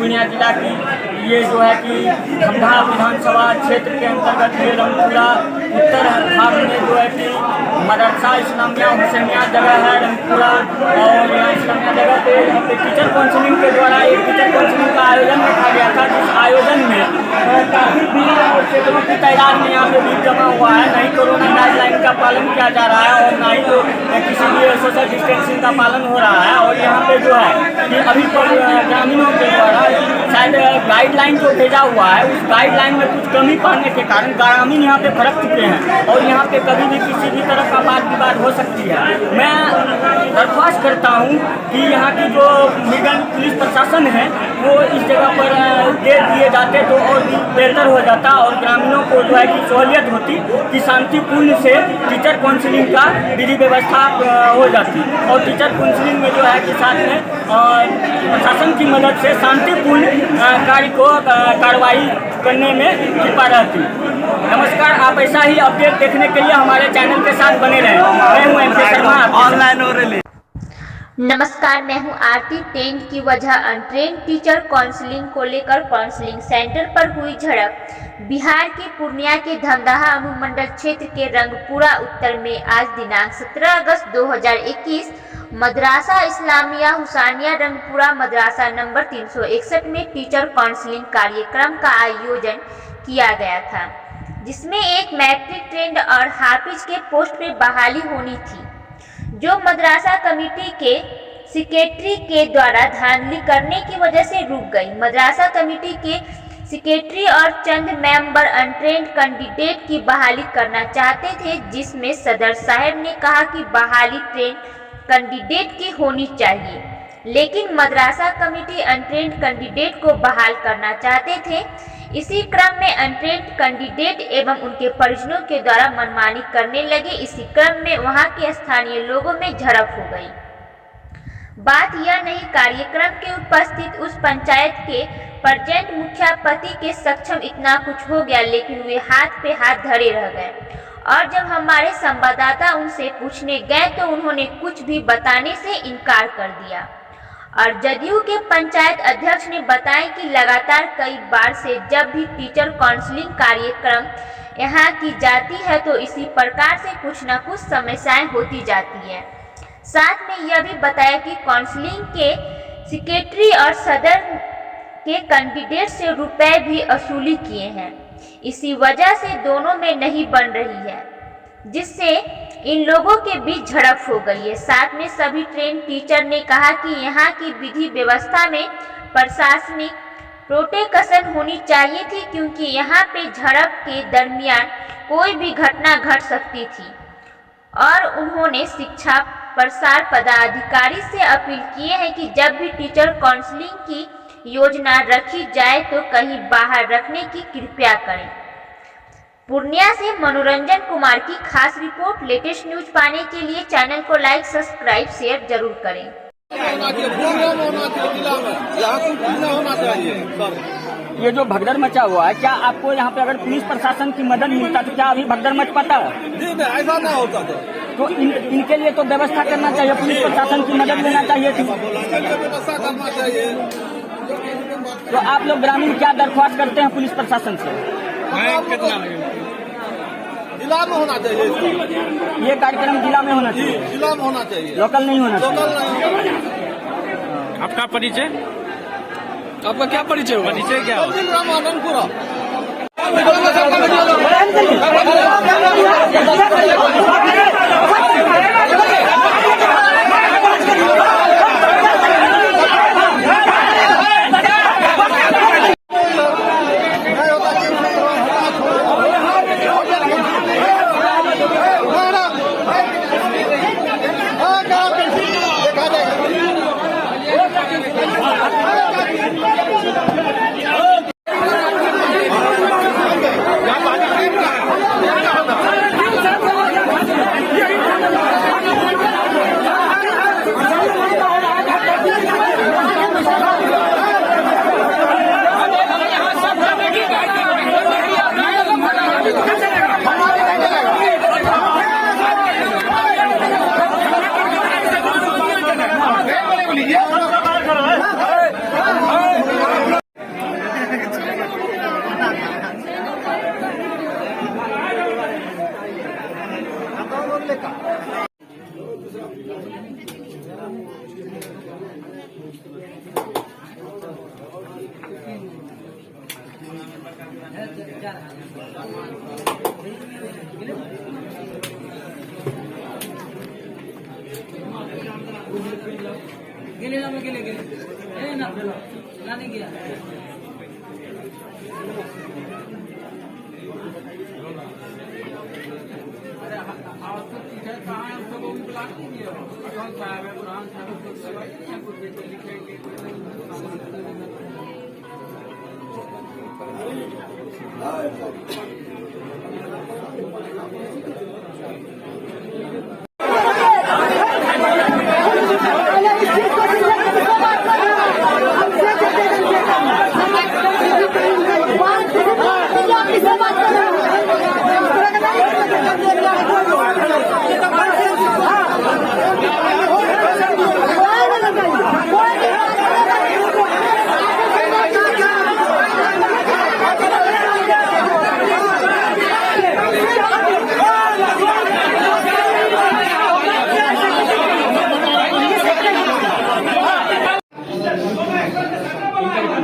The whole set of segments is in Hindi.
पूर्णिया जिला की ये जो है कि धमधा विधानसभा क्षेत्र के अंतर्गत ये रंगपुरा उत्तर भाग में जो है कि मदरसा इस्लामिया हुसैनिया जगह है रंगपुरा, और यहाँ इस्लामिया जगह पे यहाँ पे टीचर काउंसिलिंग के द्वारा एक टीचर काउंसिलिंग का आयोजन रखा गया था। जिस आयोजन में काफ़ी भीड़ और सैकड़ों की तादाद में यहाँ पे भीड़ जमा हुआ है। नहीं कोरोना गाइडलाइन का पालन किया जा रहा है और ना ही तो किसी भी सोशल डिस्टेंसिंग का पालन हो रहा है। और यहाँ पे जो है कि अभी पर ग्रामीणों के द्वारा शायद गाइडलाइन जो भेजा हुआ है उस गाइडलाइन में कुछ कमी पाने के कारण ग्रामीण यहाँ पे भड़क चुके हैं और यहाँ पे कभी भी किसी भी तरह का वाद विवाद हो सकती है। मैं दरख्वास्त करता हूँ कि यहाँ की जो पुलिस प्रशासन है वो इस जगह पर देख दिए जाते तो और भी बेहतर हो जाता और ग्रामीणों को जो है कि सहूलियत होती कि शांतिपूर्ण से टीचर काउंसिलिंग का विधि व्यवस्था हो जाती। और टीचर काउंसिलिंग में जो है कि साथ में प्रशासन की मदद से शांतिपूर्ण कार्य को कार्रवाई करने में कृपा रहती। नमस्कार, आप ऐसा ही अपडेट देखने के लिए हमारे चैनल के साथ बने रहें। मैं हूँ MP शर्मा, ऑनलाइन हो रही। नमस्कार, मैं हूं आरती। टेंट की वजह अनट्रेंड टीचर काउंसलिंग को लेकर काउंसलिंग सेंटर पर हुई झड़प। बिहार के पूर्णिया के धमदाहा अनुमंडल क्षेत्र के रंगपुरा उत्तर में आज दिनांक 17 अगस्त 2021 मदरसा इस्लामिया हुसैनिया रंगपुरा मदरसा नंबर 361 में टीचर काउंसलिंग कार्यक्रम का आयोजन किया गया था, जिसमें एक मैट्रिक ट्रेंड और हाफिज के पोस्ट पे बहाली होनी थी, जो मदरसा कमेटी के सेक्रेटरी के द्वारा धांधली करने की वजह से रुक गई। मदरसा कमेटी के सेक्रेटरी और चंद मेंबर अनट्रेंड कैंडिडेट की बहाली करना चाहते थे, जिसमें सदर साहब ने कहा कि बहाली ट्रेंड कैंडिडेट की होनी चाहिए, लेकिन मदरसा कमेटी अनट्रेंड कैंडिडेट को बहाल करना चाहते थे। इसी क्रम में अनट्रेंड कैंडिडेट एवं उनके परिजनों के द्वारा मनमानी करने लगे। इसी क्रम में वहां के स्थानीय लोगों में झड़प हो गई। बात यह नहीं, कार्यक्रम के उपस्थित उस पंचायत के प्रजेंट मुखिया पति के सक्षम इतना कुछ हो गया, लेकिन वे हाथ पे हाथ धरे रह गए। और जब हमारे संवाददाता उनसे पूछने गए तो उन्होंने कुछ भी बताने से इनकार कर दिया। और जदयू के पंचायत अध्यक्ष ने बताया कि लगातार कई बार से जब भी टीचर काउंसलिंग कार्यक्रम यहाँ की जाती है तो इसी प्रकार से कुछ न कुछ समस्याएं होती जाती है। साथ में यह भी बताया कि काउंसलिंग के सेक्रेटरी और सदर के कैंडिडेट से रुपए भी वसूली किए हैं। इसी वजह से दोनों में नहीं बन रही है, जिससे इन लोगों के बीच झड़प हो गई है। साथ में सभी ट्रेन टीचर ने कहा कि यहाँ की विधि व्यवस्था में प्रशासनिक प्रोटेक्शन होनी चाहिए थी, क्योंकि यहाँ पे झड़प के दरमियान कोई भी घटना घट सकती थी। और उन्होंने शिक्षा प्रसार पदाधिकारी से अपील किए हैं कि जब भी टीचर काउंसलिंग की योजना रखी जाए तो कहीं बाहर रखने की कृपया करें। पूर्णिया से मनोरंजन कुमार की खास रिपोर्ट। लेटेस्ट न्यूज पाने के लिए चैनल को लाइक, सब्सक्राइब, शेयर जरूर करें। ये जो भगदड़ मचा हुआ है, क्या आपको यहाँ पे अगर पुलिस प्रशासन की मदद मिलता तो क्या अभी भगदड़ मच पाता? नहीं, ऐसा ना होता तो इनके लिए तो व्यवस्था करना चाहिए, पुलिस प्रशासन की मदद लेना चाहिए थी। व्यवस्था करना चाहिए। तो आप लोग ग्रामीण क्या दरख्वास्त करते हैं पुलिस प्रशासन से? जिला में होना चाहिए। ये कार्यक्रम जिला में होना चाहिए, जिला में होना चाहिए, लोकल नहीं होना चाहिए। लोकल नहीं। आपका परिचय? आपका क्या परिचय होगा? परिचय क्या हो? रामानंदपुरा।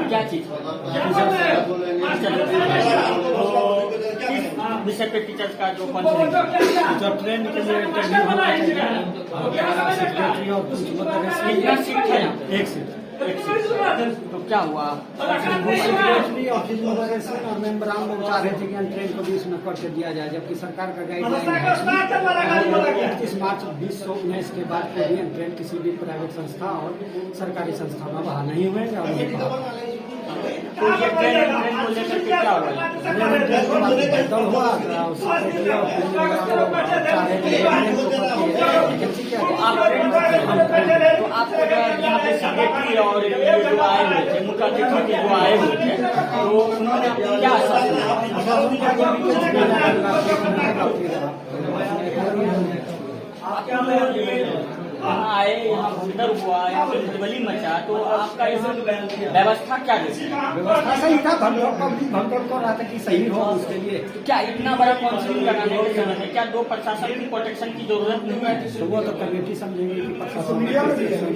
क्या चीज विषय पे टीचर्स का जो जो ट्रेंड के लिए इंटरव्यू होना चाहिए सेक्रेटरी और सीट है एक सीट तो क्या हुआ सेक्रेटरी ऑफिस मॉडरेशन और मेम्बरान लोग चाह रहे थे कि ट्रेन को 20 में कर दिया जाए, जबकि सरकार का गाइडलाइन है 31 मार्च 2019 के बाद कोई भी ट्रेन किसी भी प्राइवेट संस्था और सरकारी संस्था में बहाल नहीं हुए और नहीं बहाल। तो ये ट्रेन को लेकर के क्या हुआ दल हुआ सेक्रेटरी और चाह रहे थे तो आपको यहाँ पे सेक्रेटरी और ये जो आए हुए थे मुख्य अतिथि जो आए हुए थे तो उन्होंने क्या यहाँ आए, यहाँ भगदड़ हुआ, यहाँ पे मुठभेड़ मचा, तो आपका इस व्यवस्था क्या देती है? व्यवस्था सही था, भगदड़ को रहा था कि सही हो उसके लिए। तो क्या इतना बड़ा काउंसिलिंग लगाने के समय में क्या दो प्रशासन की प्रोटेक्शन की जरूरत नहीं है? तो वो तो कमेटी समझेंगे कि प्रशासन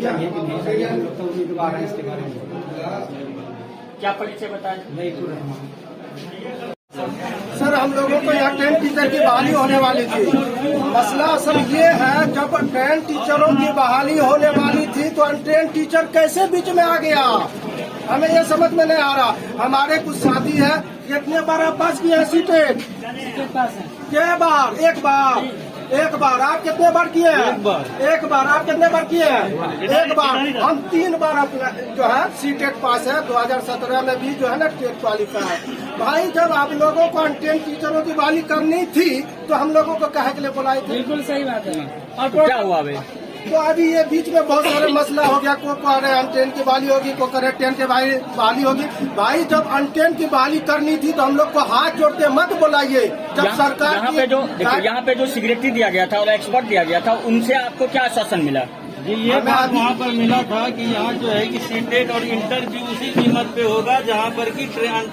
चाहिए कि नहीं चाहिए, हम लोग तो उम्मीदवार हैं इसके बारे में। क्या परिचय बताएं? नहीं सर, हम लोगों को यहाँ ट्रेन टीचर की बहाली होने वाली थी। मसला सर ये है, जब ट्रेन टीचरों की बहाली होने वाली थी तो अनट्रेन टीचर कैसे बीच में आ गया, हमें ये समझ में नहीं आ रहा। हमारे कुछ साथी है, कितने बार आप पास किए हैं सीटें? क्या बार? एक बार। आप कितने बार किए हैं? एक बार। आप कितने बार किए हैं? एक बार। हम 3 बार अपना जो है सीटेट पास है। 2017 में भी जो है ना टेट क्वालिफाई है। भाई, जब आप लोगों को अनट्रेन टीचरों की बहाली करनी थी तो हम लोगों को कहे के लिए बुलाई थी। बिल्कुल सही बात है। और क्या हुआ अभी? तो अभी ये बीच में बहुत सारे मसला हो गया। को कह रहे अनट्रेन की बहाली होगी, को कह रहे ट्रेन की बहाली होगी। भाई, जब अनट्रेन की बहाली करनी थी तो हम लोग को हाथ जोड़ के मत बुलाइए। जब सरकार यहाँ पे जो सिगरेटी दिया गया था और एक्सपर्ट दिया गया था, उनसे आपको क्या आश्वासन मिला? जी, ये बात वहाँ पर मिला था कि यहाँ जो है कि सीटेट और इंटरव्यू उसी कीमत पे होगा जहाँ पर कि ट्रेन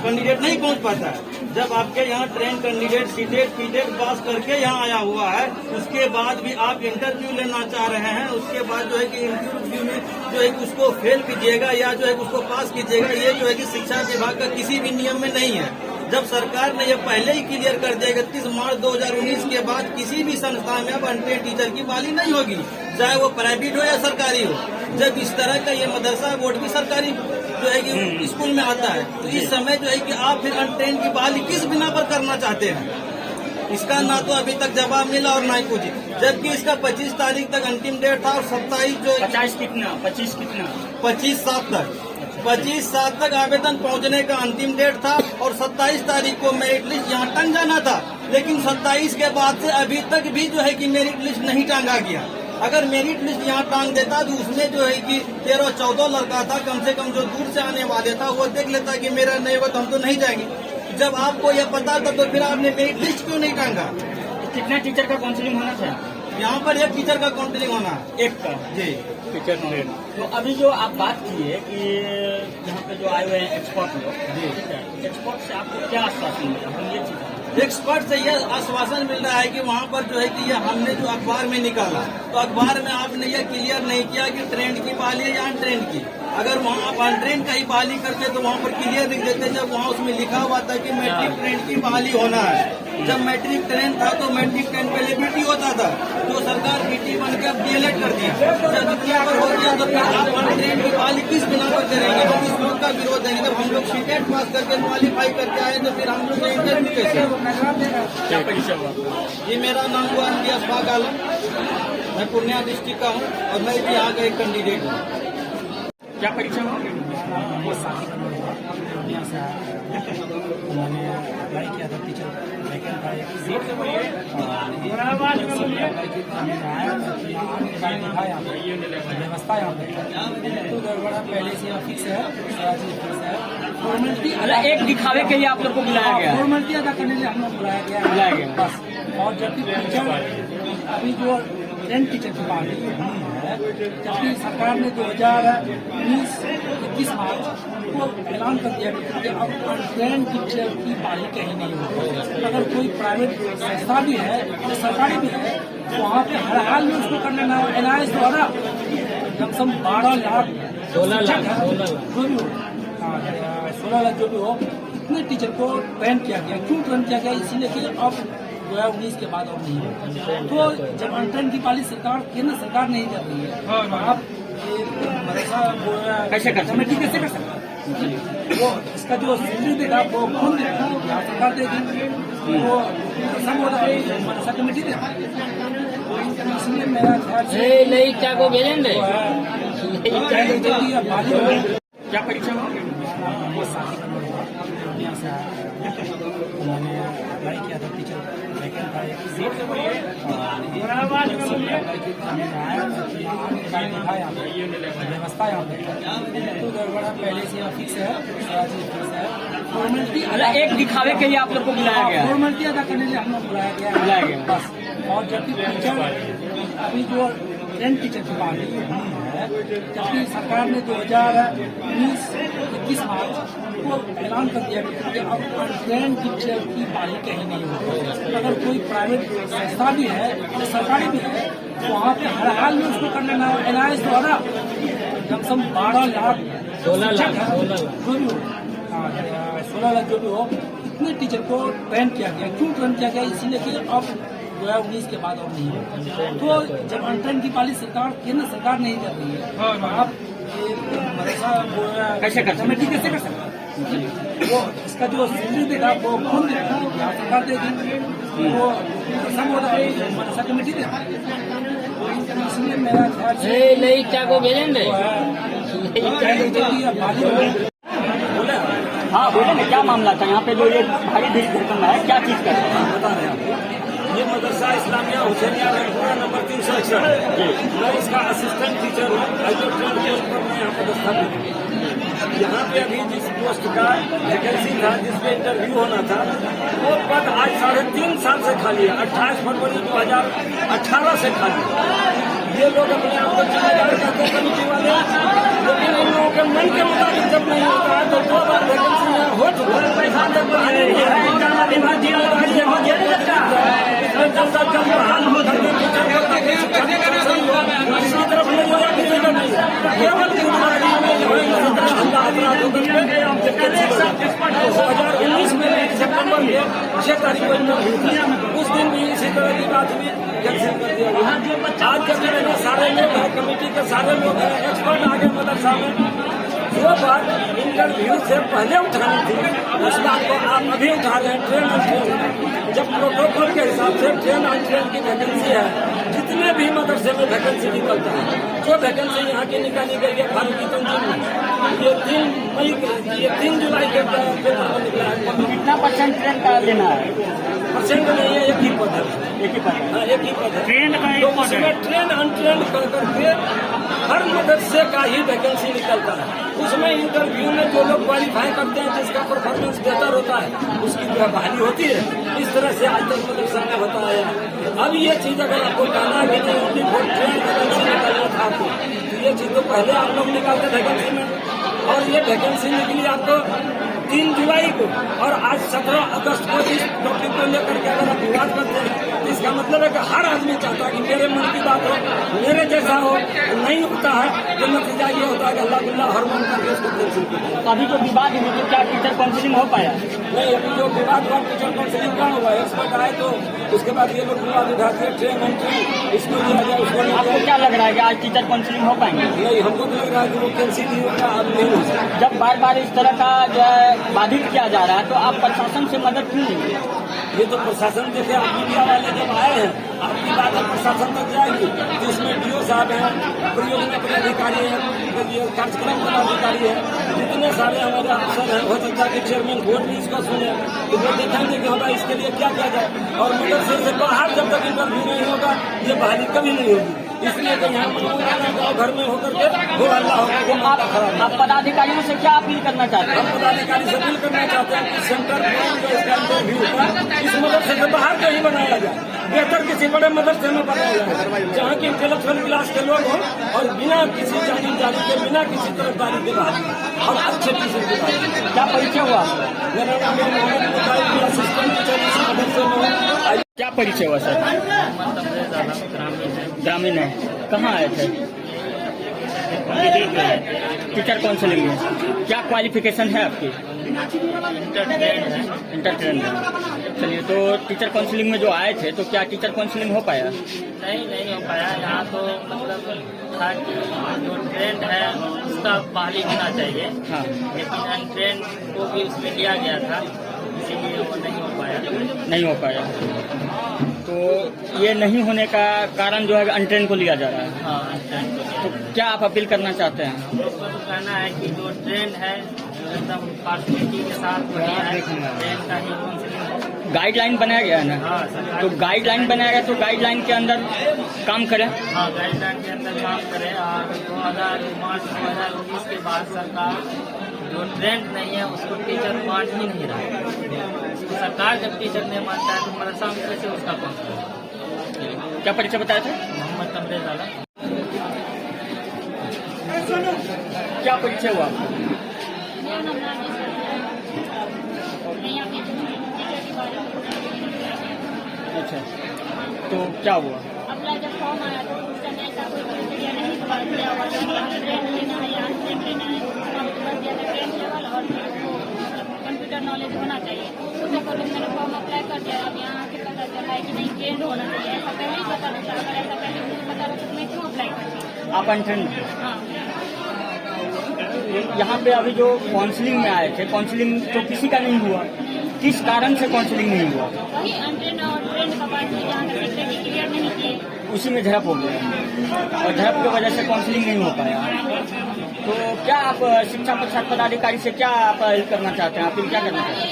कैंडिडेट नहीं पहुँच पाता है। जब आपके यहाँ ट्रेन कैंडिडेट सीटेट पास करके यहाँ आया हुआ है, उसके बाद भी आप इंटरव्यू लेना चाह रहे हैं, उसके बाद जो है कि इंटरव्यू में जो है कि उसको फेल कीजिएगा या जो है कि उसको पास कीजिएगा, ये जो है कि शिक्षा विभाग का किसी भी नियम में नहीं है। जब सरकार ने ये पहले ही क्लियर कर दिया 31 मार्च 2019 के बाद किसी भी संस्था में अब अनट्रेन टीचर की बहाली नहीं होगी, चाहे वो प्राइवेट हो या सरकारी हो। जब इस तरह का ये मदरसा बोर्ड भी सरकारी जो है कि स्कूल में आता है, तो इस समय जो है कि आप फिर अनट्रेन की बहाली किस बिना पर करना चाहते हैं, इसका ना तो अभी तक जवाब मिला और ना ही कुछ। जबकि इसका 25 तारीख तक अंतिम डेट था और 27 जो 25 7 तक आवेदन पहुंचने का अंतिम डेट था और 27 तारीख को मेरिट लिस्ट यहाँ टंग जाना था। लेकिन 27 के बाद से अभी तक भी जो है कि मेरिट लिस्ट नहीं टांगा गया। अगर मेरिट लिस्ट यहाँ टांग देता तो उसमें जो है कि 13-14 लड़का था, कम से कम जो दूर से आने वाले था वो देख लेता कि मेरा नहीं हुआ तो हम तो नहीं जाएंगे। जब आपको यह पता था तो फिर आपने मेरिट लिस्ट क्यों नहीं टांगा? कितना टीचर का काउंसिलिंग होना चाहिए? यहाँ पर एक टीचर का काउंसिलिंग होना है, एक का जी टीचर। तो अभी जो आप बात की है कि यहाँ पे जो आए हुए हैं एक्सपर्ट लोग, ठीक है, एक्सपर्ट से आपको क्या आश्वासन मिला? हम ये चीज एक्सपर्ट से यह आश्वासन मिल रहा है कि वहाँ पर जो है कि ये हमने जो अखबार में निकाला तो अखबार में आपने यह क्लियर नहीं किया कि ट्रेंड की बहाली है या अनट्रेंड की। अगर वहाँ आप अनट्रेन का ही बहाली करते तो वहाँ पर क्लियर लिख देते, जब वहाँ उसमें लिखा हुआ था कि मैट्रिक ट्रेन की बहाली होना है। जब मैट्रिक ट्रेन था तो मैट्रिक ट्रेन पहले बीटी होता था, तो सरकार बीटी बन के अब डीएलएड कर दी। जब इतना पर हो गया तो फिर आप अनट्रेन की बहाली किस बिना पर करेंगे? तो किस लोग का विरोध है? जब हम लोग सीटेट पास करके क्वालिफाई करके आए तो फिर हम लोग का इंटरव्यू कैसे? क्या परीक्षा हुआ? जी मेरा नाम हुआ इम्तियाज फाक आलम, मैं पूर्णिया डिस्ट्रिक्ट का हूँ और मैं भी यहाँ का एक कैंडिडेट हूँ। क्या परीक्षा हुआ? मैंने अप्लाई किया था टीचर वैकेंट था व्यवस्था यहाँ पे तो गड़बड़ा पहले से फिक्स है, सारा चीज फिक्स है। फॉर्मेलिटी अरे एक दिखावे के लिए आप लोग को बुलाया गया है। फॉर्मेलिटी अदा करने के लिए हम लोग बुलाया गया बस। और जबकि टीचर अभी जो ट्रेन टीचर की बात है, जबकि सरकार ने 2019-21 मार्च को ऐलान कर दिया कि अब ट्रेन टीचर की बहाली कहीं नहीं होगी। अगर कोई प्राइवेट संस्था भी है या सरकारी भी है तो वहाँ पे हर हाल में उसको कर लेना है। NIS द्वारा लमसम 12 लाख 16 लाख जो भी हो, 16 लाख जो भी हो, इतने टीचर को ट्रेन किया गया। क्यों ट्रेन किया गया? इसीलिए कि अब 2019 के बाद और नहीं है। तो जब अनट्रेन की पाली सरकार केंद्र सरकार नहीं कर रही है तो आप कैसे कर कमेटी कैसे कर सकते हैं? वो इसका जो सैलरी देगा वो कौन देगा? यहाँ सरकार देगी। वो सब होता कमेटी देगी। इसलिए मेरा ख्याल से क्या को भेजेंगे? बाली क्या परीक्षा हुआ? मैंने अप्लाई किया था टीचर वैकेंट था व्यवस्था यहाँ पे तो गड़बड़ा पहले से फिक्स है, सारा चीज फिक्स है। फॉर्मेलिटी अरे एक दिखावे के लिए आप लोग को बुलाया गया है। फॉर्मेलिटी अदा करने के लिए हम लोग बुलाया गया बस। और जबकि टीचर अभी जो ट्रेन टीचर की बात है, जबकि सरकार ने 2019-21 मार्च को ऐलान कर दिया कि अब ट्रेन टीचर की बहाली कहीं नहीं होगी। अगर कोई प्राइवेट संस्था भी है या सरकारी भी है तो वहाँ पे हर हाल में उसको कर लेना है। NIS द्वारा लमसम 12 लाख 16 लाख जो भी हो, 16 लाख जो भी हो, इतने टीचर को ट्रेन किया गया। क्यों ट्रेन किया गया? इसीलिए कि अब 2019 के बाद और नहीं है। तो जब अनट्रेन की पाली सरकार केंद्र सरकार नहीं कर रही है तो आप कैसे कर कमेटी कैसे कर सकते हैं? वो इसका जो सैलरी देगा वो कौन देगा? यहाँ सरकार देगी। वो सब होता कमेटी देगी। इसलिए मेरा ख्याल से क्या को भेजेंगे? हाँ बोले ना, क्या मामला था यहाँ पे जो ये भारी भीड़ भड़कना है, क्या चीज कर रहे हैं बता रहे हैं? ये मदरसा इस्लामिया हुसैनिया रंगपुरा नंबर 361। मैं इसका असिस्टेंट टीचर हूँ। मैं यहाँ पर दस्तावेज यहाँ पे अभी जिस पोस्ट का वैकेंसी था, जिसपे इंटरव्यू होना था, वो पद आज 3.5 साल से खाली है। 28 फरवरी 2018 से खाली है। ये लोग अपने आप को जिम्मेदार करते हैं कमिटी वाले, लेकिन इन लोगों के मन के मुताबिक जब नहीं होता है तो 2 बार वैकेंसी हो चुका है। पैसा तक जब बहाल हो दूसरी तरफ नहीं हो रहा, किसी का नहीं केवल 2019 में सितंबर में 6 तारीख को इंटरव्यू था। उस दिन भी इसी तरह की बात हुई, कैंसिल कर दिया गया। आज जब मेरे सारे लोग हैं, कमेटी के सारे लोग हैं, एक्सपर्ट आगे मदरसा में, जो बात इंटरव्यू से पहले उठानी थी उस बात को आप अभी उठा रहे हैं। ट्रेन और ट्रेन, जब प्रोटोकॉल के हिसाब से ट्रेन और ट्रेन की वैकेंसी है, जितने भी मदरसे में वैकेंसी निकलता है, जो वैकेंसी यहाँ की निकाली गई है फारूकी तंजीम में, ये 3 जुलाई के पेपर में निकला है। कितना % ट्रेन का लेना है? परसेंट नहीं है, एक ही पद है। एक ही पद है। एक ही पद है। ट्रेन का एक तो पद है। उसमें ट्रेन अनट्रेन कर करके हर मदरसे का ही वैकेंसी निकलता है। उसमें इंटरव्यू में जो लोग क्वालिफाई करते हैं, जिसका परफॉर्मेंस बेहतर होता है, उसकी जो बहाली होती है। इस तरह से आज तक मदरसा में होता है। अब ये चीज अगर आपको कहना कि नहीं होती, वो ट्रेन वैकेंसी निकलना था आपको, तो ये चीज तो पहले आप लोग निकालते वैकेंसी में, और ये वैकेंसी निकली आपको 3 जुलाई को, और आज 17 अगस्त को इस टॉपिक को लेकर के अगर आप विवाद करते हैं तो इसका मतलब है कि हर आदमी चाहता है कि मेरे मन की बात हो, मेरे जैसा हो। नहीं होता है तो नतीजा ये होता है कि अल्लाह गुल्ला हर मन करके उसको कैंसिल कर दिया। अभी जो विवाद हुई तो क्या टीचर काउंसिलिंग हो पाया? नहीं, अभी जो विवाद हुआ टीचर काउंसिलिंग कहाँ हुआ? एक्सपर्ट आए तो उसके बाद ये लोग विवाद उठा के ट्रेन इसको दिया जाए, उसको नहीं आपको दिया। क्या लग रहा है कि आज टीचर काउंसिलिंग हो पाएंगे? नहीं, हमको तो लग रहा है कि वो कैंसिल ही होगा, अब नहीं हो सकता। जब बार बार इस तरह का जो है बाधित किया जा रहा है तो आप प्रशासन से मदद क्यों लेंगे? ये तो प्रशासन जैसे आप मीडिया वाले जब आए हैं, आपकी बात है प्रशासन तक जाएगी, तो इसमें डीओ साहब हैं, परियोजना पदाधिकारी हैं, ये कार्यक्रम पदाधिकारी हैं, जितने सारे हमारे अफसर हैं, हो सकता है कि चेयरमैन बोर्ड भी इसको सुने, तो वो देखेंगे कि हमारा इसके लिए क्या किया जाए। और मदरसे से बाहर जब तक इंटरव्यू नहीं होगा, ये बहाली कभी नहीं होगी। इसलिए तो यहाँ गाँव घर में होकर के वो अल्लाह होकर आप पदाधिकारियों से क्या अपील करना चाहते हैं? हम पदाधिकारी से अपील करना चाहते हैं कि सेंटर जो इसका इंटरव्यू होगा, इस मदरसे से बाहर कहीं बनाया जाए, बेहतर किसी बड़े मदरसे में बनाया जाए, जहाँ की इंटेलेक्चुअल क्लास के लोग हों और बिना किसी जागीरदारी के, बिना किसी तरफदारी के बाहर और अच्छे टीचर के बाहर। क्या परिचय हुआ? मेरा नाम है मोहम्मद मुताहिर, असिस्टेंट टीचर इसी मदरसे में। क्या परिचय हुआ सर? ग्रामीण है। कहाँ आए थे? टीचर काउंसिलिंग में। क्या क्वालिफिकेशन है आपकी? इंटर ट्रेंड है। चलिए, तो टीचर काउंसिलिंग में जो आए थे तो क्या टीचर काउंसिलिंग हो पाया? नहीं हो पाया। यहाँ तो मतलब था कि जो ट्रेंड है उसका बहाली होना चाहिए। हाँ। लेकिन अनट्रेंड को भी उसमें लिया गया था, इसीलिए वो नहीं हो पाया। नहीं हो पाया। तो ये नहीं होने का कारण जो है अनट्रेंड को लिया जा रहा है। हाँ, अनट्रेंड को। तो क्या आप अपील करना चाहते हैं? उसको तो कहना है कि जो ट्रेंड है एकदम पार्टिसिपेटी के साथ बढ़िया है, ट्रेंड का ही काउंसिलिंग। गाइडलाइन बनाया गया है ना? हाँ, सरकार तो गाइडलाइन बनाया गया तो गाइडलाइन के अंदर काम करें। हाँ, गाइडलाइन के अंदर काम करें। और 2019 के बाद सरकार जो ट्रेंड नहीं है उसको टीचर मान ही नहीं रहा है। उसको सरकार जब टीचर नहीं मानता है तो मदरसा में कैसे उसका काम? क्या परिचय बताया था? मोहम्मद तमरेज आला। क्या परिचय हुआ? अच्छा, तो क्या हुआ? अपना जब फॉर्म आया तो उस समय ऐसा कोई प्रक्रिया नहीं दिया हुआ था कि हमें ट्रेन लेना है या ट्रेन लेना है। हमको बस दिया था ट्रेन लेवल और वो कंप्यूटर नॉलेज होना चाहिए। उसके अकॉर्डिंग मैंने फॉर्म अप्लाई कर दिया। अब यहाँ आके पता चला है कि नहीं, ट्रेन होना चाहिए। ऐसा पहले ही पता नहीं चला। अगर ऐसा पहले मुझे पता रहता तो मैं क्यों अप्लाई करती? आप अनट्रेंड? हाँ। यहाँ पे अभी जो काउंसलिंग में आए थे, काउंसलिंग तो किसी का नहीं हुआ। किस कारण से काउंसलिंग नहीं हुआ? वही अनट्रेन और ट्रेन का बात है, जहाँ तक सिक्योरिटी क्लियर नहीं किए, उसी में झड़प हो गया और झड़प की वजह से काउंसलिंग नहीं हो पाया। तो क्या आप शिक्षा प्रसाद पदाधिकारी से क्या अपील करना चाहते हैं? अपील क्या करना चाहते हैं?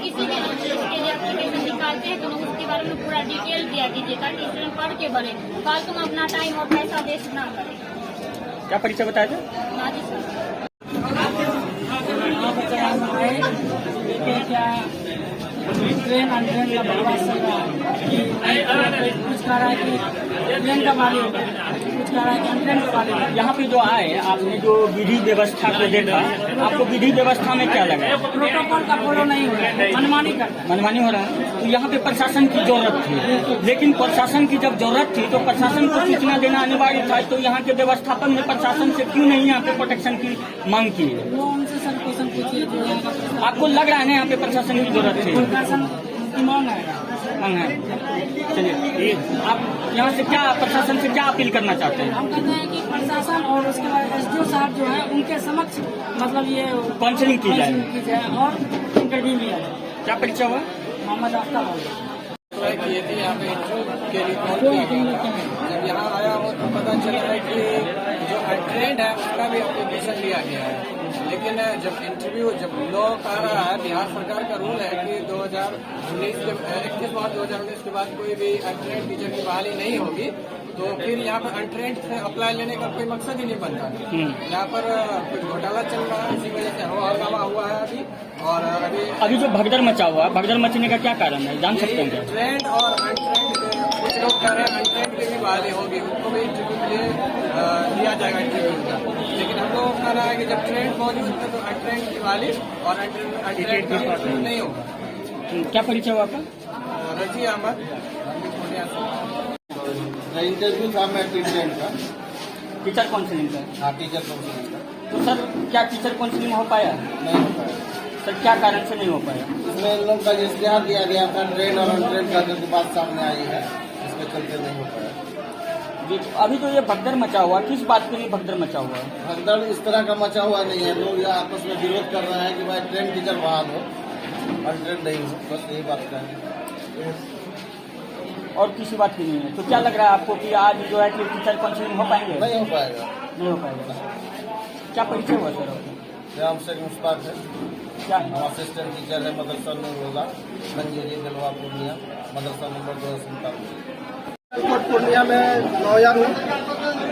किसी भी इसके लिए एप्लीकेशन निकालते हैं तो उसके बारे में पूरा डिटेल दिया कीजिए ताकि स्टूडेंट पढ़ के बढ़े, फालतू में अपना टाइम और पैसा वेस्ट ना करे। क्या परिचय बताया था? Nazi sir. ट्रेन अनट्रेन का बकवास चल रहा है। कुछ कह रहा है कि ट्रेन का बारी होगा, कुछ कह रहा है कि अनट्रेन का बारी होगा। यहाँ पे जो आए, आपने जो विधि व्यवस्था को देखा, आपको विधि व्यवस्था में क्या लगा? प्रोटोकॉल का फॉलो नहीं हो रहा है, मनमानी करता है। मनमानी हो रहा है। तो यहाँ पे प्रशासन की जरूरत थी, लेकिन प्रशासन की जब जरूरत थी तो प्रशासन को सूचना देना अनिवार्य था। तो यहाँ के व्यवस्थापन में प्रशासन से क्यों नहीं यहाँ पे प्रोटेक्शन की मांग की? वो उनसे सर क्वेश्चन पूछिए जो यहाँ का आपको लग रहा है ना यहाँ पे प्रशासन की जरूरत थी? प्रशासन की मांग है। चलिए, आप यहाँ से क्या, प्रशासन से क्या अपील करना चाहते हैं? हम कहते हैं कि प्रशासन और उसके बाद SDO साहब जो है उनके समक्ष मतलब ये काउंसलिंग की जाए और इंटरव्यू लिया जाए। क्या परिचय हुआ? मोहम्मद आफ्ताब। किए थे यहाँ पे इंटरव्यू के लिए कॉल किया गया था। जब यहाँ आया हो तो पता चला है कि जो अनट्रेंड है उसका भी एप्लीकेशन लिया गया है। लेकिन जब इंटरव्यू, जब लॉ आ रहा है, बिहार सरकार का रूल है कि 21 मार्च 2019 के बाद कोई भी अनट्रेंड टीचर की बहाली नहीं होगी, तो फिर यहाँ पर अनट्रेंड से अप्लाई लेने का कोई मकसद ही नहीं बनता। यहाँ पर कुछ घोटाला चल रहा है, इसी वजह से हवा हुआ है अभी। और अभी जो भगदड़ मचा हुआ, भगदड़ मचने का क्या कारण है, जान सकते हैं क्या? ट्रेंड और अनट्रेंड, कुछ लोग कह रहे हैं अनट्रेंड की भी बहाली होगी, उनको भी इंटरव्यू के लिए लिया जाएगा इंटरव्यू का। लेकिन हम लोग कहना है कि जब ट्रेंड मौजूद है तो अनट्रेंड की बहाली और अनट्रेंड का नहीं होगा। क्या परिचय हुआ आपका? रजी अहमद। इंटरव्यू था मैं ट्रेन का, टीचर काउंसलिंग का। हाँ टीचर काउंसलिंग का। तो सर क्या टीचर काउंसलिंग हो पाया? नहीं हो पाया। सर क्या कारण से नहीं हो पाया? इसमें इन लोग का इश्तेहार दिया गया था, ट्रेन और अनट्रेन का जो बात सामने आई है, इसमें चलते नहीं हो पाया। अभी तो ये भगदड़ मचा हुआ, किस बात के लिए भगदड़ मचा हुआ है? भगदड़ इस तरह का मचा हुआ नहीं है, लोग यहाँ आपस में विरोध कर रहे हैं कि भाई ट्रेन टीचर बहाल हो, अनट्रेन नहीं हो, बस यही बात का है और किसी बात की नहीं है। तो क्या लग रहा है आपको कि आज जो है कि टीचर काउंसलिंग हो पाएंगे? नहीं हो पाएगा। नहीं हो पाएगा। क्या परिचय हुआ सर आपको? राम शेख मुश्ताक है, क्या हम असिस्टेंट टीचर है मदरसा नूर होगा मंजूरी दिलवा पूर्णिया, मदरसा नंबर 247। पूर्णिया में लॉयर हूँ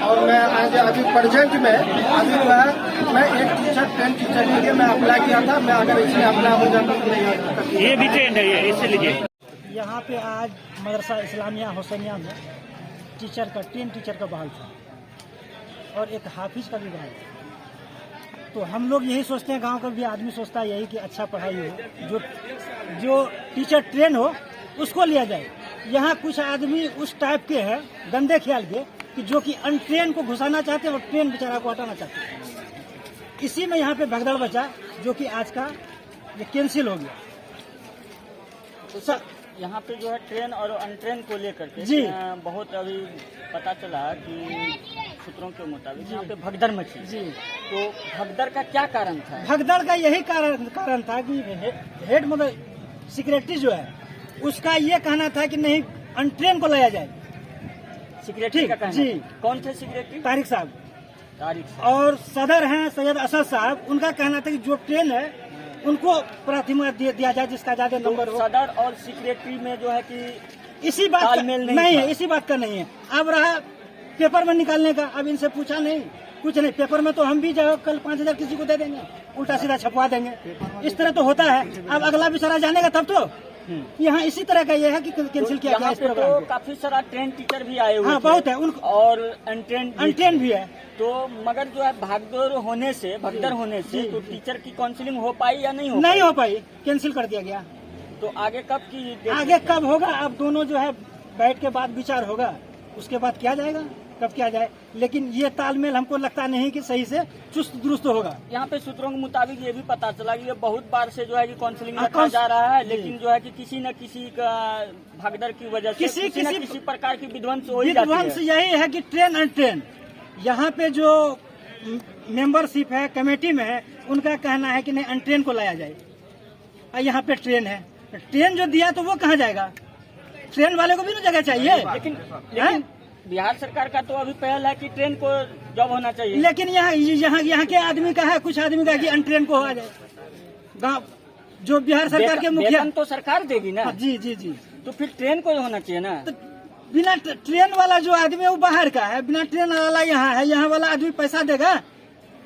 और मैं आज अभी प्रेजेंट में अभी जो है मैं एक टीचर ट्रेन टीचर के लिए मैं अप्लाई किया था। मैं अगर इसमें अप्लाई हो जाता तो नहीं आता। ये भी ट्रेंड है, इससे लीजिए। यहाँ पे आज मदरसा इस्लामिया हुसैनिया में टीचर का ट्रेन टीचर का बहाल था और एक हाफिज का भी बहाल था। तो हम लोग यही सोचते हैं, गांव का भी आदमी सोचता है यही कि अच्छा पढ़ाई हो, जो टीचर ट्रेन हो उसको लिया जाए। यहाँ कुछ आदमी उस टाइप के हैं गंदे ख्याल के कि जो कि अनट्रेन को घुसाना चाहते हैं और ट्रेन बेचारा को हटाना चाहते हैं। इसी में यहाँ पे भगदड़ बचा जो कि आज का ये कैंसिल हो गया। तो सर यहाँ पे जो है ट्रेन और अनट्रेन को लेकर के जी बहुत अभी पता चला कि सूत्रों के मुताबिक यहाँ पे भगदड़ मची। जी तो भगदड़ का क्या कारण था? भगदड़ का यही कारण था कि हेड मतलब सेक्रेटरी जो है उसका ये कहना था कि नहीं अनट्रेन को लाया जाए। सेक्रेटरी का कहना? जी। कौन थे सेक्रेटरी? तारिक साहब। तारिक साहब। और सदर हैं सैयद असद साहब, उनका कहना था कि जो ट्रेन है उनको प्राथमिकता दिया जाए जिसका ज्यादा नंबर हो। सदर और सेक्रेटरी में जो है कि इसी बात तालमेल नहीं है, इसी बात का नहीं है। अब रहा पेपर में निकालने का, अब इनसे पूछा नहीं कुछ नहीं। पेपर में तो हम भी जो कल 5,000 किसी को दे देंगे, उल्टा सीधा छपवा देंगे। इस तरह तो होता है। अब अगला विचारा जानेगा तब तो। यहाँ इसी तरह का ये है कि कैंसिल किया गया इस प्रोग्राम को। काफी सारा ट्रेन टीचर भी आए हुए हाँ बहुत है और अनट्रेन भी है। तो मगर जो है भगदड़ होने से तो टीचर की काउंसलिंग हो पाई या नहीं हो पाई, कैंसिल कर दिया गया। तो आगे कब की? आगे कब होगा? अब दोनों जो है बैठ के बाद विचार होगा, उसके बाद किया जाएगा कब किया जाए। लेकिन ये तालमेल हमको लगता नहीं कि सही से चुस्त दुरुस्त होगा। यहाँ पे सूत्रों के मुताबिक ये भी पता चला कि ये बहुत बार से जो है कि काउंसलिंग रखा जा रहा है, लेकिन जो है कि किसी न किसी का भगदड़ की वजह से किसी प्रकार की विध्वंस यही है कि ट्रेन अनट्रेन। यहाँ पे जो मेंबरशिप है कमेटी में है उनका कहना है कि नहीं अनट्रेन को लाया जाए। यहाँ पे ट्रेन है, ट्रेन जो दिया तो वो कहाँ जाएगा? ट्रेन वाले को भी तो जगह चाहिए। लेकिन बिहार सरकार का तो अभी पहल है कि ट्रेन को जॉब होना चाहिए। लेकिन यहाँ के आदमी का है, कुछ आदमी का कि अनट्रेन को आ जाए। गाँव जो बिहार सरकार के मुखिया तो सरकार देगी ना। जी जी जी। तो फिर ट्रेन को होना चाहिए ना। तो बिना ट्रेन वाला जो आदमी है वो बाहर का है, बिना ट्रेन वाला यहाँ है। यहाँ वाला आदमी पैसा देगा,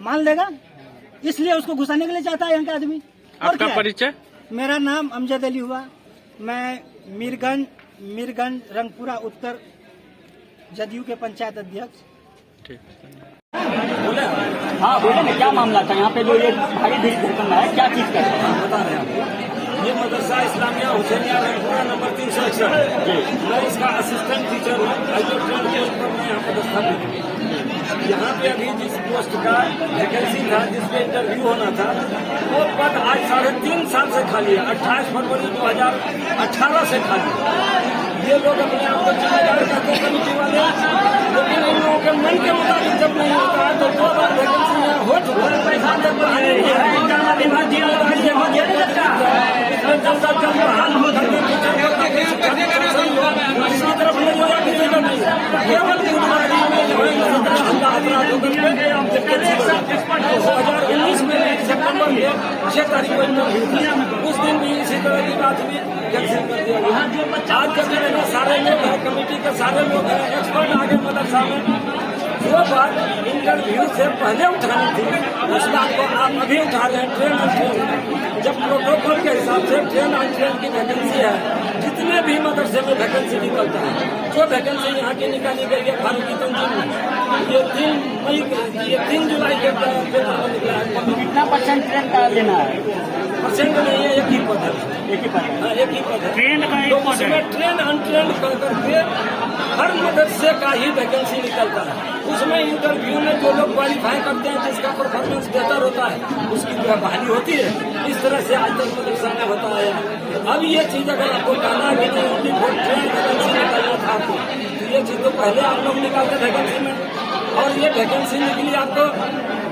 माल देगा, इसलिए उसको घुसाने के लिए चाहता है यहाँ का आदमी। आपका परिचय? मेरा नाम अमजद अली हुआ, मैं मीरगंज रंगपुरा उत्तर जदयू के पंचायत अध्यक्ष। ठीक। हाँ बोले ना, क्या मामला था यहाँ पे जो ये भारी भीड़ भड़कना है, क्या चीज का बता रहे हैं? ये मदरसा इस्लामिया हुसैनिया रंगपुरा नंबर 361। मैं इसका असिस्टेंट टीचर हूँ। यहाँ पर स्थापित यहाँ पे अभी जिस पोस्ट का वैकेंसी था, जिसपे इंटरव्यू होना था, वो पद आज 3.5 साल से खाली है। 28 फरवरी 2018 से खाली। ये लोग अपने आप को जिम्मेदार करते हैं कमेटी वाले, लेकिन इन लोगों के मन के मुताबिक जब नहीं होता है तो 2 बार वैकेंसी हो चुका है। पैसा जब हाल हो दूसरी तरफ नहीं होगा किसी का नहीं, केवल 2019 में सितंबर में 6 तारीख को इंटरव्यू था। उस दिन भी इसी तरह की बात हुई, कैंसिल कर दिया गया। आज जब मेरे सारे लोग हैं, कमेटी के सारे लोग हैं, एक्सपर्ट आगे मदरसा में जो बात इंटरव्यू से पहले उठानी थी उस बात को आप अभी उठा रहे हैं। ट्रेन अनट्रेन, जब प्रोटोकॉल के हिसाब से ट्रेन अनट्रेन की वैकेंसी है, जितने भी मदरसे में वैकेंसी निकलता है, जो वैकेंसी यहाँ की निकाली गई है फारूकी तंजीम में, ये 3 जुलाई के पेपर में निकला है। कितना % ट्रेन का लेना है? परसेंट नहीं है, एक ही पद है, एक ही पद है। हाँ, एक ही पद है। ट्रेंड का एक तो पद है। उसमें ट्रेंड अनट्रेंड कर करके हर मदरसे का ही वैकेंसी निकलता है। उसमें इंटरव्यू में जो लोग क्वालिफाई करते हैं, जिसका परफॉर्मेंस बेहतर होता है, उसकी जो है बहाली होती है। इस तरह से आज तक मदरसा में होता आया। अब ये चीज अगर आपको कहना कि नहीं ओनली फॉर ट्रेंड वैकेंसी निकालना था आपको, तो ये चीज तो पहले आप लोग निकालते वैकेंसी में, और ये वैकेंसी निकली आपको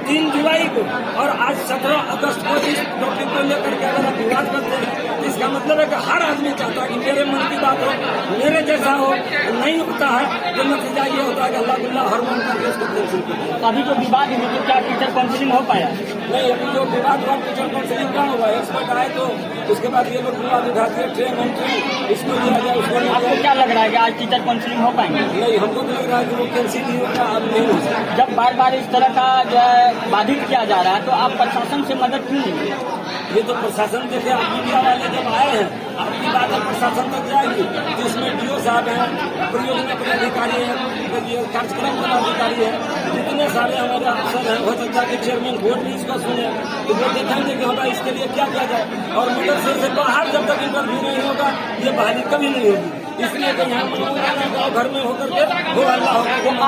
3 जुलाई को, और आज 17 अगस्त को इस टॉपिक को लेकर के अगर आप विवाद करते हैं, तो इसका मतलब है कि हर आदमी चाहता है कि मेरे मन की बात हो, मेरे जैसा हो। नहीं होता है तो नतीजा ये होता है कि अल्लाह गुल्लाह हर मन करके उसको कैंसिल कर देता है। तो अभी जो विवाद है तो क्या टीचर काउंसिलिंग हो पाया? नहीं, अभी जो विवाद हुआ टीचर काउंसिलिंग कहाँ हुआ? एक्सपर्ट आए तो उसके बाद ये लोग विवाद उठा दिए, ट्रेन एंट्री इसको दिया जाए, उसको नहीं आपको दिया क्या लग रहा है कि आज टीचर काउंसिलिंग हो पाएंगे? जाए। नहीं, हमको तो लग रहा है कि वो कैंसिल ही होगा, अब नहीं हो सकता। जब बार बार इस तरह का जो है बाधित किया जा रहा है तो आप प्रशासन से मदद क्यों नहीं? ये तो प्रशासन देखे, आप मीडिया वाले जब आए हैं, आपकी बात अब प्रशासन तक जाएगी, तो इसमें डीओ साहब हैं, परियोजना पदाधिकारी हैं, ये कार्यक्रम पदाधिकारी हैं, जितने सारे हमारे अफसर हैं, हो सकता है कि चेयरमैन बोर्ड भी इसको सुने, तो वो देखेंगे कि हमारा इसके लिए क्या किया जाए। और मदरसे से बाहर जब तक इंटरव्यू नहीं होगा, ये बहाली कभी नहीं होगी। इसलिए तो यहाँ गाँव घर में होकर के हो हल्ला होगा।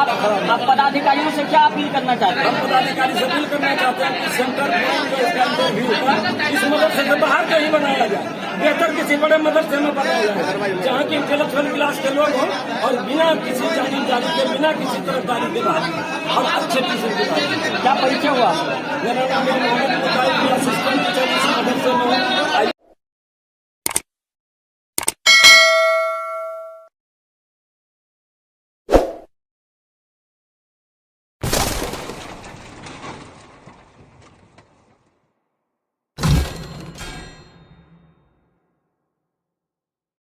आप पदाधिकारियों से क्या अपील करना चाहते हैं? हम पदाधिकारी से अपील करना चाहते हैं कि सेंटर जो इसका इंटरव्यू होगा, इस मदरसे से बाहर कहीं बनाया जाए, बेहतर किसी बड़े मदरसे में बनाया जाए, जहाँ की इंटेलेक्चुअल क्लास के लोग हों और बिना किसी जानी जारी के, बिना किसी तरफदारी के बाहर और अच्छे टीचर के बाहर। क्या परिचय हुआ? मेरा नाम है मोहम्मद मुताहिर, असिस्टेंट टीचर इस मदरसे में।